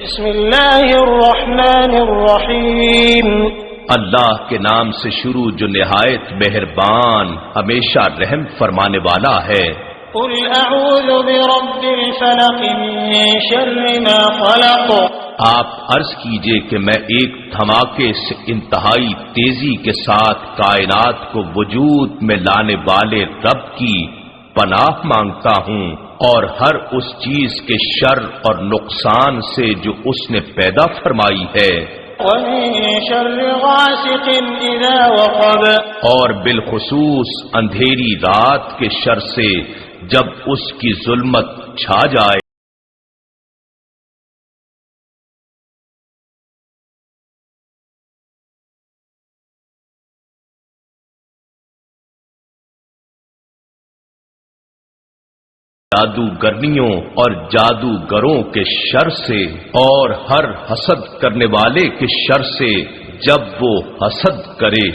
بسم اللہ الرحمن الرحیم، اللہ کے نام سے شروع جو نہایت مہربان ہمیشہ رحم فرمانے والا ہے۔ قل اعوذ برب الفلق من شر ما خلق۔ آپ عرض کیجئے کہ میں ایک دھماکے سے انتہائی تیزی کے ساتھ کائنات کو وجود میں لانے والے رب کی پناہ مانگتا ہوں، اور ہر اس چیز کے شر اور نقصان سے جو اس نے پیدا فرمائی ہے، ومن شر غاسق اذا وقب۔ اور بالخصوص اندھیری رات کے شر سے جب اس کی ظلمت چھا جائے۔ جادوگرنیوں اور جادوگروں کے شر سے، اور ہر حسد کرنے والے کے شر سے جب وہ حسد کرے۔